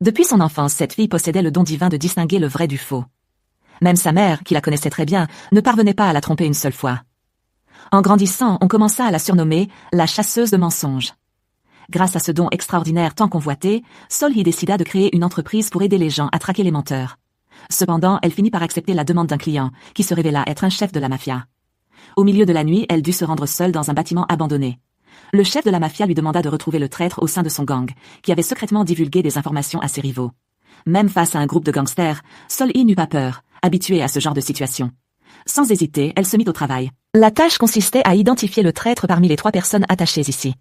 Depuis son enfance, cette fille possédait le don divin de distinguer le vrai du faux. Même sa mère, qui la connaissait très bien, ne parvenait pas à la tromper une seule fois. En grandissant, on commença à la surnommer la chasseuse de mensonges. Grâce à ce don extraordinaire tant convoité, Sol-Hee décida de créer une entreprise pour aider les gens à traquer les menteurs. Cependant, elle finit par accepter la demande d'un client, qui se révéla être un chef de la mafia. Au milieu de la nuit, elle dut se rendre seule dans un bâtiment abandonné. Le chef de la mafia lui demanda de retrouver le traître au sein de son gang, qui avait secrètement divulgué des informations à ses rivaux. Même face à un groupe de gangsters, Sol-Hee n'eut pas peur, habituée à ce genre de situation. Sans hésiter, elle se mit au travail. La tâche consistait à identifier le traître parmi les 3 personnes attachées ici.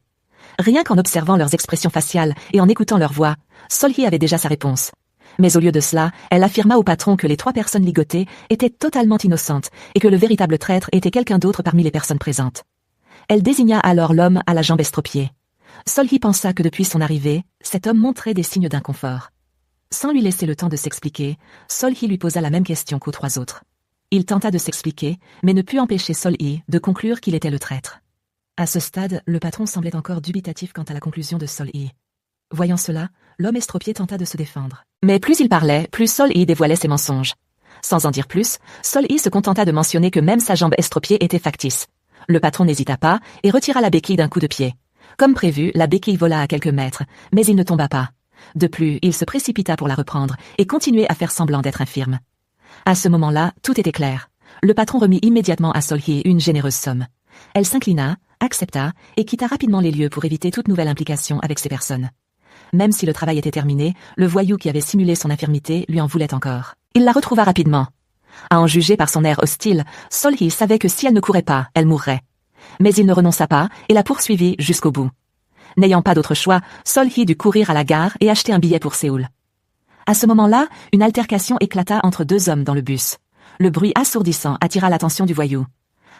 Rien qu'en observant leurs expressions faciales et en écoutant leur voix, Sol-Hee avait déjà sa réponse. Mais au lieu de cela, elle affirma au patron que les 3 personnes ligotées étaient totalement innocentes et que le véritable traître était quelqu'un d'autre parmi les personnes présentes. Elle désigna alors l'homme à la jambe estropiée. Sol-Hee pensa que depuis son arrivée, cet homme montrait des signes d'inconfort. Sans lui laisser le temps de s'expliquer, Sol-Hee lui posa la même question qu'aux 3 autres. Il tenta de s'expliquer, mais ne put empêcher Sol-Hee de conclure qu'il était le traître. À ce stade, le patron semblait encore dubitatif quant à la conclusion de Sol-Hee. Voyant cela, l'homme estropié tenta de se défendre. Mais plus il parlait, plus Sol-Hee dévoilait ses mensonges. Sans en dire plus, Sol-Hee se contenta de mentionner que même sa jambe estropiée était factice. Le patron n'hésita pas et retira la béquille d'un coup de pied. Comme prévu, la béquille vola à quelques mètres, mais il ne tomba pas. De plus, il se précipita pour la reprendre et continuait à faire semblant d'être infirme. À ce moment-là, tout était clair. Le patron remit immédiatement à Sol-Hee une généreuse somme. Elle s'inclina, accepta et quitta rapidement les lieux pour éviter toute nouvelle implication avec ces personnes. Même si le travail était terminé, le voyou qui avait simulé son infirmité lui en voulait encore. Il la retrouva rapidement. À en juger par son air hostile, Sol-Hee savait que si elle ne courait pas, elle mourrait. Mais il ne renonça pas et la poursuivit jusqu'au bout. N'ayant pas d'autre choix, Sol-Hee dut courir à la gare et acheter un billet pour Séoul. À ce moment-là, une altercation éclata entre 2 hommes dans le bus. Le bruit assourdissant attira l'attention du voyou.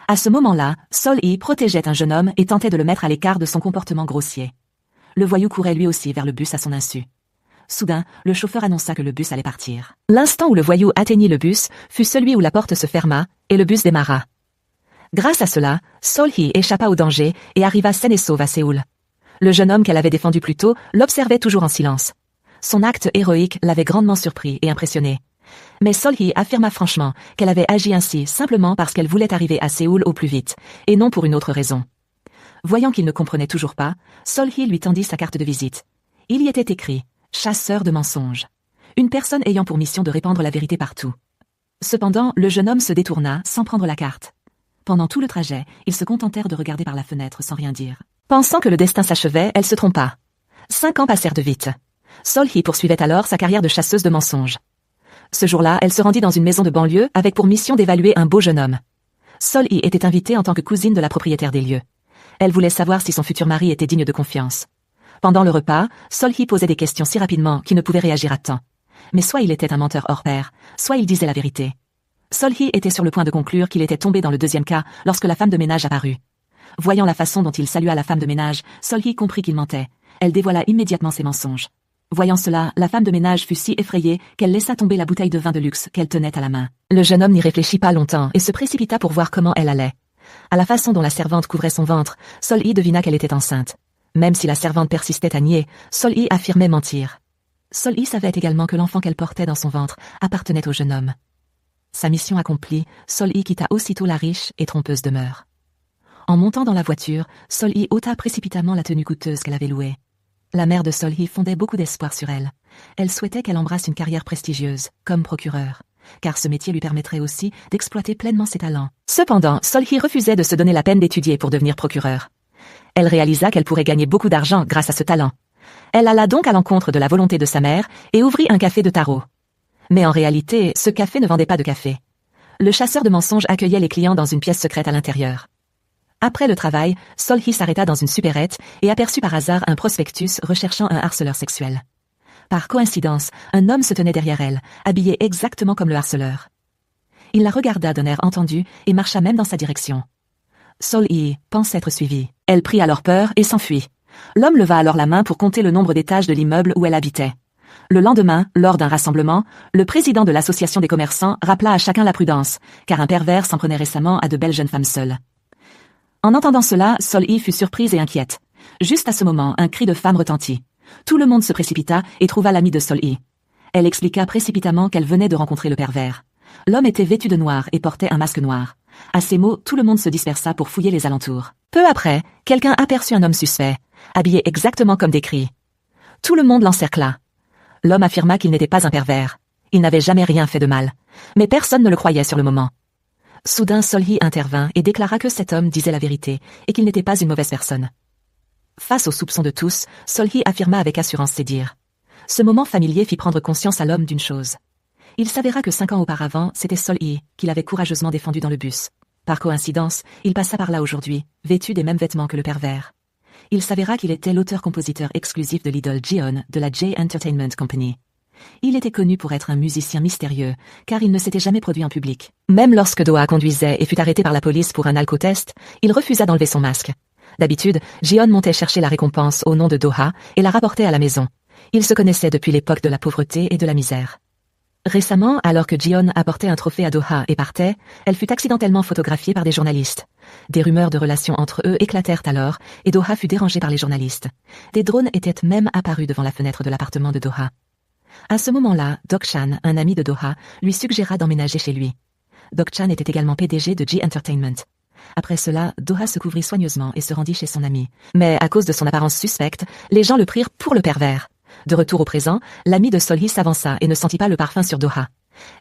À ce moment-là, Sol-Hee protégeait un jeune homme et tentait de le mettre à l'écart de son comportement grossier. Le voyou courait lui aussi vers le bus à son insu. Soudain, le chauffeur annonça que le bus allait partir. L'instant où le voyou atteignit le bus fut celui où la porte se ferma et le bus démarra. Grâce à cela, Sol-Hee échappa au danger et arriva saine et sauve à Séoul. Le jeune homme qu'elle avait défendu plus tôt l'observait toujours en silence. Son acte héroïque l'avait grandement surpris et impressionné. Mais Sol-Hee affirma franchement qu'elle avait agi ainsi simplement parce qu'elle voulait arriver à Séoul au plus vite, et non pour une autre raison. Voyant qu'il ne comprenait toujours pas, Sol-Hee lui tendit sa carte de visite. Il y était écrit « Chasseur de mensonges », une personne ayant pour mission de répandre la vérité partout. Cependant, le jeune homme se détourna sans prendre la carte. Pendant tout le trajet, ils se contentèrent de regarder par la fenêtre sans rien dire. Pensant que le destin s'achevait, elle se trompa. 5 ans passèrent de vite. Sol-Hee poursuivait alors sa carrière de chasseuse de mensonges. Ce jour-là, elle se rendit dans une maison de banlieue avec pour mission d'évaluer un beau jeune homme. Sol-Hee était invitée en tant que cousine de la propriétaire des lieux. Elle voulait savoir si son futur mari était digne de confiance. Pendant le repas, Sol-Hee posait des questions si rapidement qu'il ne pouvait réagir à temps. Mais soit il était un menteur hors pair, soit il disait la vérité. Sol-Hee était sur le point de conclure qu'il était tombé dans le deuxième cas lorsque la femme de ménage apparut. Voyant la façon dont il salua la femme de ménage, Sol-Hee comprit qu'il mentait. Elle dévoila immédiatement ses mensonges. Voyant cela, la femme de ménage fut si effrayée qu'elle laissa tomber la bouteille de vin de luxe qu'elle tenait à la main. Le jeune homme n'y réfléchit pas longtemps et se précipita pour voir comment elle allait. À la façon dont la servante couvrait son ventre, Sol-Hee devina qu'elle était enceinte. Même si la servante persistait à nier, Sol-Hee affirmait mentir. Sol-Hee savait également que l'enfant qu'elle portait dans son ventre appartenait au jeune homme. Sa mission accomplie, Sol-Hee quitta aussitôt la riche et trompeuse demeure. En montant dans la voiture, Sol-Hee ôta précipitamment la tenue coûteuse qu'elle avait louée. La mère de Sol-Hee fondait beaucoup d'espoir sur elle. Elle souhaitait qu'elle embrasse une carrière prestigieuse, comme procureur, car ce métier lui permettrait aussi d'exploiter pleinement ses talents. Cependant, Sol-Hee refusait de se donner la peine d'étudier pour devenir procureur. Elle réalisa qu'elle pourrait gagner beaucoup d'argent grâce à ce talent. Elle alla donc à l'encontre de la volonté de sa mère et ouvrit un café de tarot. Mais en réalité, ce café ne vendait pas de café. Le chasseur de mensonges accueillait les clients dans une pièce secrète à l'intérieur. Après le travail, Sol-Hee s'arrêta dans une supérette et aperçut par hasard un prospectus recherchant un harceleur sexuel. Par coïncidence, un homme se tenait derrière elle, habillé exactement comme le harceleur. Il la regarda d'un air entendu et marcha même dans sa direction. Sol-Hee pense être suivie. Elle prit alors peur et s'enfuit. L'homme leva alors la main pour compter le nombre d'étages de l'immeuble où elle habitait. Le lendemain, lors d'un rassemblement, le président de l'association des commerçants rappela à chacun la prudence, car un pervers s'en prenait récemment à de belles jeunes femmes seules. En entendant cela, Sol-Hee fut surprise et inquiète. Juste à ce moment, un cri de femme retentit. Tout le monde se précipita et trouva l'amie de Sol-hee. Elle expliqua précipitamment qu'elle venait de rencontrer le pervers. L'homme était vêtu de noir et portait un masque noir. À ces mots, tout le monde se dispersa pour fouiller les alentours. Peu après, quelqu'un aperçut un homme suspect, habillé exactement comme décrit. Tout le monde l'encercla. L'homme affirma qu'il n'était pas un pervers. Il n'avait jamais rien fait de mal. Mais personne ne le croyait sur le moment. Soudain, Sol-hee intervint et déclara que cet homme disait la vérité et qu'il n'était pas une mauvaise personne. Face aux soupçons de tous, Sol-hee affirma avec assurance ses dires. Ce moment familier fit prendre conscience à l'homme d'une chose. Il s'avéra que 5 ans auparavant, c'était Sol-hee qui l'avait courageusement défendu dans le bus. Par coïncidence, il passa par là aujourd'hui, vêtu des mêmes vêtements que le pervers. Il s'avéra qu'il était l'auteur-compositeur exclusif de l'idole Ji-yeon de la J Entertainment Company. Il était connu pour être un musicien mystérieux, car il ne s'était jamais produit en public. Même lorsque Do-ha conduisait et fut arrêté par la police pour un alcotest, il refusa d'enlever son masque. D'habitude, Ji-yeon montait chercher la récompense au nom de Do-ha et la rapportait à la maison. Ils se connaissaient depuis l'époque de la pauvreté et de la misère. Récemment, alors que Ji-yeon apportait un trophée à Do-ha et partait, elle fut accidentellement photographiée par des journalistes. Des rumeurs de relations entre eux éclatèrent alors, et Do-ha fut dérangée par les journalistes. Des drones étaient même apparus devant la fenêtre de l'appartement de Do-ha. À ce moment-là, Dok-chan, un ami de Do-ha, lui suggéra d'emménager chez lui. Dok-chan était également PDG de J Entertainment. Après cela, Do-ha se couvrit soigneusement et se rendit chez son ami. Mais à cause de son apparence suspecte, les gens le prirent pour le pervers. De retour au présent, l'amie de Sol-hee s'avança et ne sentit pas le parfum sur Do-ha.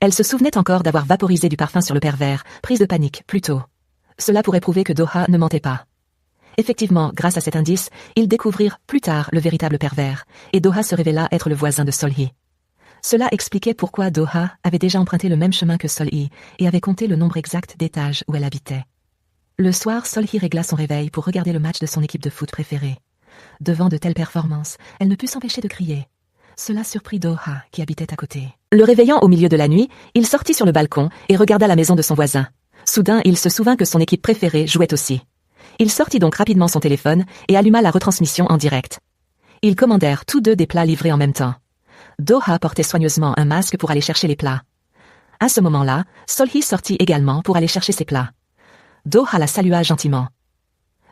Elle se souvenait encore d'avoir vaporisé du parfum sur le pervers, prise de panique, plus tôt. Cela pourrait prouver que Do-ha ne mentait pas. Effectivement, grâce à cet indice, ils découvrirent plus tard le véritable pervers, et Do-ha se révéla être le voisin de Sol-hee. Cela expliquait pourquoi Do-ha avait déjà emprunté le même chemin que Sol-hee et avait compté le nombre exact d'étages où elle habitait. Le soir, Sol-hee régla son réveil pour regarder le match de son équipe de foot préférée. Devant de telles performances, elle ne put s'empêcher de crier. Cela surprit Do-ha, qui habitait à côté. Le réveillant au milieu de la nuit, il sortit sur le balcon et regarda la maison de son voisin. Soudain, il se souvint que son équipe préférée jouait aussi. Il sortit donc rapidement son téléphone et alluma la retransmission en direct. Ils commandèrent tous deux des plats livrés en même temps. Do-ha portait soigneusement un masque pour aller chercher les plats. À ce moment-là, Sol-hee sortit également pour aller chercher ses plats. Do-ha la salua gentiment.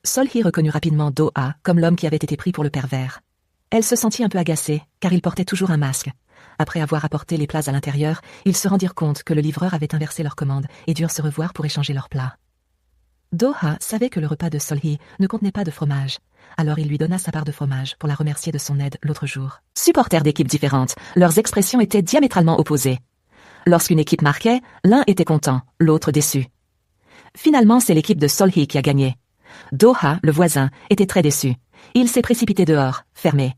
Sol-hee reconnut rapidement Do-ha comme l'homme qui avait été pris pour le pervers. Elle se sentit un peu agacée, car il portait toujours un masque. Après avoir apporté les plats à l'intérieur, ils se rendirent compte que le livreur avait inversé leur commande et durent se revoir pour échanger leurs plats. Do-ha savait que le repas de Sol-hee ne contenait pas de fromage, alors il lui donna sa part de fromage pour la remercier de son aide l'autre jour. Supporters d'équipes différentes, leurs expressions étaient diamétralement opposées. Lorsqu'une équipe marquait, l'un était content, l'autre déçu. Finalement, c'est l'équipe de Sol-hee qui a gagné. Do-ha, le voisin, était très déçu. Il s'est précipité dehors, fermé.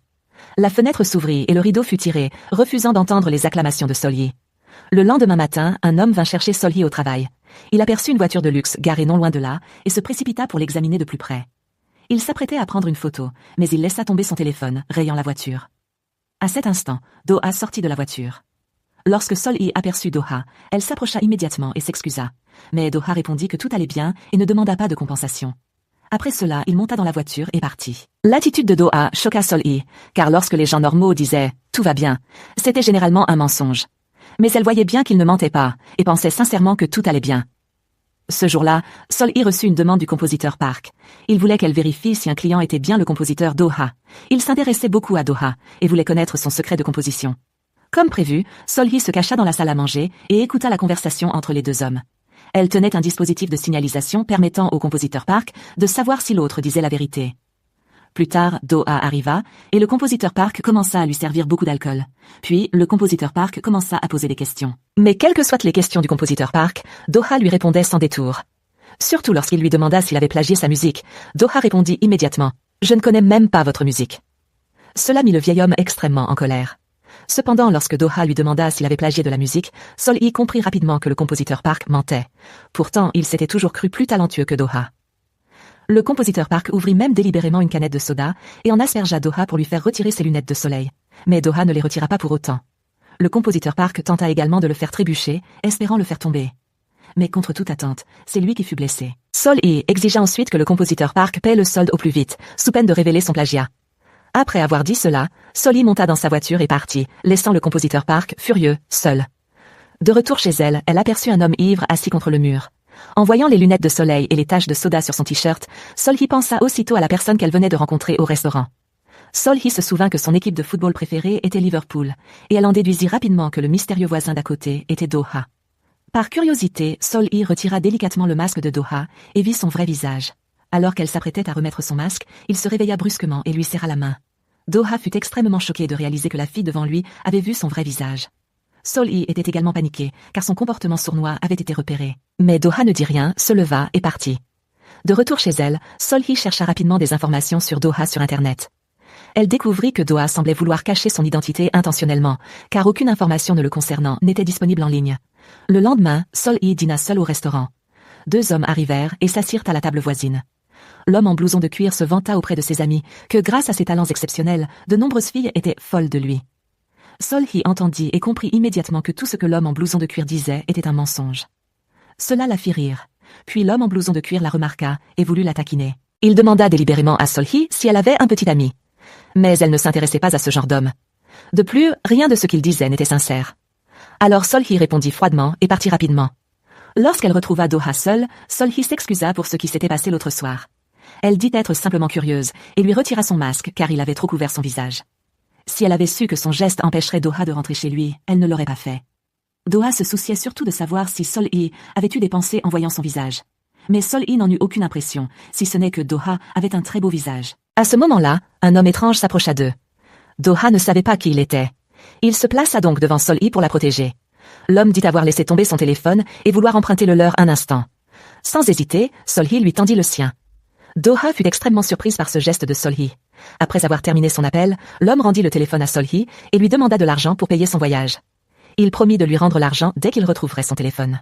La fenêtre s'ouvrit et le rideau fut tiré, refusant d'entendre les acclamations de Sol-hee. Le lendemain matin, un homme vint chercher Sol-hee au travail. Il aperçut une voiture de luxe garée non loin de là et se précipita pour l'examiner de plus près. Il s'apprêtait à prendre une photo, mais il laissa tomber son téléphone, rayant la voiture. À cet instant, Do-ha sortit de la voiture. Lorsque Sol-hee aperçut Do-ha, elle s'approcha immédiatement et s'excusa. Mais Do-ha répondit que tout allait bien et ne demanda pas de compensation. Après cela, il monta dans la voiture et partit. L'attitude de Do-ha choqua Sol-hee, car lorsque les gens normaux disaient « tout va bien », c'était généralement un mensonge. Mais elle voyait bien qu'il ne mentait pas, et pensait sincèrement que tout allait bien. Ce jour-là, Sol-hee reçut une demande du compositeur Park. Il voulait qu'elle vérifie si un client était bien le compositeur Do-ha. Il s'intéressait beaucoup à Do-ha, et voulait connaître son secret de composition. Comme prévu, Sol-hee se cacha dans la salle à manger et écouta la conversation entre les deux hommes. Elle tenait un dispositif de signalisation permettant au compositeur Park de savoir si l'autre disait la vérité. Plus tard, Do-ha arriva, et le compositeur Park commença à lui servir beaucoup d'alcool. Puis, le compositeur Park commença à poser des questions. Mais quelles que soient les questions du compositeur Park, Do-ha lui répondait sans détour. Surtout lorsqu'il lui demanda s'il avait plagié sa musique, Do-ha répondit immédiatement « Je ne connais même pas votre musique ». Cela mit le vieil homme extrêmement en colère. Cependant, lorsque Do-ha lui demanda s'il avait plagié de la musique, Sol-hee comprit rapidement que le compositeur Park mentait. Pourtant, il s'était toujours cru plus talentueux que Do-ha. Le compositeur Park ouvrit même délibérément une canette de soda et en aspergea Do-ha pour lui faire retirer ses lunettes de soleil. Mais Do-ha ne les retira pas pour autant. Le compositeur Park tenta également de le faire trébucher, espérant le faire tomber. Mais contre toute attente, c'est lui qui fut blessé. Sol-hee exigea ensuite que le compositeur Park paie le solde au plus vite, sous peine de révéler son plagiat. Après avoir dit cela, Sol-hee monta dans sa voiture et partit, laissant le compositeur Park furieux, seul. De retour chez elle, elle aperçut un homme ivre assis contre le mur. En voyant les lunettes de soleil et les taches de soda sur son t-shirt, Sol-hee pensa aussitôt à la personne qu'elle venait de rencontrer au restaurant. Sol-hee se souvint que son équipe de football préférée était Liverpool, et elle en déduisit rapidement que le mystérieux voisin d'à côté était Do-ha. Par curiosité, Sol-hee retira délicatement le masque de Do-ha et vit son vrai visage. Alors qu'elle s'apprêtait à remettre son masque, il se réveilla brusquement et lui serra la main. Do-ha fut extrêmement choqué de réaliser que la fille devant lui avait vu son vrai visage. Sol-hee était également paniqué, car son comportement sournois avait été repéré. Mais Do-ha ne dit rien, se leva et partit. De retour chez elle, Sol-hee chercha rapidement des informations sur Do-ha sur Internet. Elle découvrit que Do-ha semblait vouloir cacher son identité intentionnellement, car aucune information ne le concernant n'était disponible en ligne. Le lendemain, Sol-hee dîna seul au restaurant. 2 hommes arrivèrent et s'assirent à la table voisine. L'homme en blouson de cuir se vanta auprès de ses amis que grâce à ses talents exceptionnels, de nombreuses filles étaient folles de lui. Sol-hee entendit et comprit immédiatement que tout ce que l'homme en blouson de cuir disait était un mensonge. Cela la fit rire. Puis l'homme en blouson de cuir la remarqua et voulut la taquiner. Il demanda délibérément à Sol-hee si elle avait un petit ami. Mais elle ne s'intéressait pas à ce genre d'homme. De plus, rien de ce qu'il disait n'était sincère. Alors Sol-hee répondit froidement et partit rapidement. Lorsqu'elle retrouva Do-ha seule, Sol-hee s'excusa pour ce qui s'était passé l'autre soir. Elle dit être simplement curieuse et lui retira son masque car il avait trop couvert son visage. Si elle avait su que son geste empêcherait Do-ha de rentrer chez lui, elle ne l'aurait pas fait. Do-ha se souciait surtout de savoir si Sol-hee avait eu des pensées en voyant son visage. Mais Sol-hee n'en eut aucune impression, si ce n'est que Do-ha avait un très beau visage. À ce moment-là, un homme étrange s'approcha d'eux. Do-ha ne savait pas qui il était. Il se plaça donc devant Sol-hee pour la protéger. L'homme dit avoir laissé tomber son téléphone et vouloir emprunter le leur un instant. Sans hésiter, Sol-hee lui tendit le sien. Do-ha fut extrêmement surprise par ce geste de Sol-hee. Après avoir terminé son appel, l'homme rendit le téléphone à Sol-hee et lui demanda de l'argent pour payer son voyage. Il promit de lui rendre l'argent dès qu'il retrouverait son téléphone.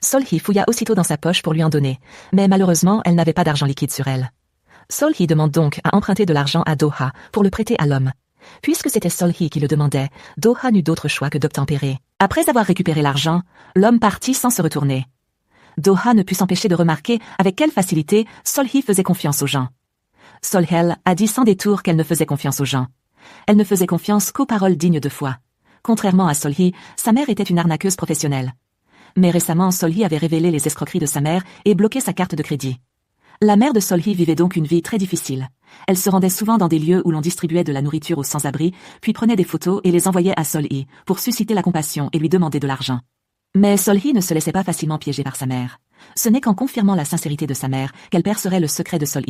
Sol-hee fouilla aussitôt dans sa poche pour lui en donner, mais malheureusement, elle n'avait pas d'argent liquide sur elle. Sol-hee demande donc à emprunter de l'argent à Do-ha pour le prêter à l'homme. Puisque c'était Sol-hee qui le demandait, Do-ha n'eut d'autre choix que d'obtempérer. Après avoir récupéré l'argent, l'homme partit sans se retourner. Do-ha ne put s'empêcher de remarquer avec quelle facilité Sol-hee faisait confiance aux gens. Sol-hee a dit sans détour qu'elle ne faisait confiance aux gens. Elle ne faisait confiance qu'aux paroles dignes de foi. Contrairement à Sol-hee, sa mère était une arnaqueuse professionnelle. Mais récemment, Sol-hee avait révélé les escroqueries de sa mère et bloqué sa carte de crédit. La mère de Sol-hee vivait donc une vie très difficile. Elle se rendait souvent dans des lieux où l'on distribuait de la nourriture aux sans-abri, puis prenait des photos et les envoyait à Sol-hee pour susciter la compassion et lui demander de l'argent. Mais Sol-hee ne se laissait pas facilement piéger par sa mère. Ce n'est qu'en confirmant la sincérité de sa mère qu'elle percerait le secret de Sol-hee.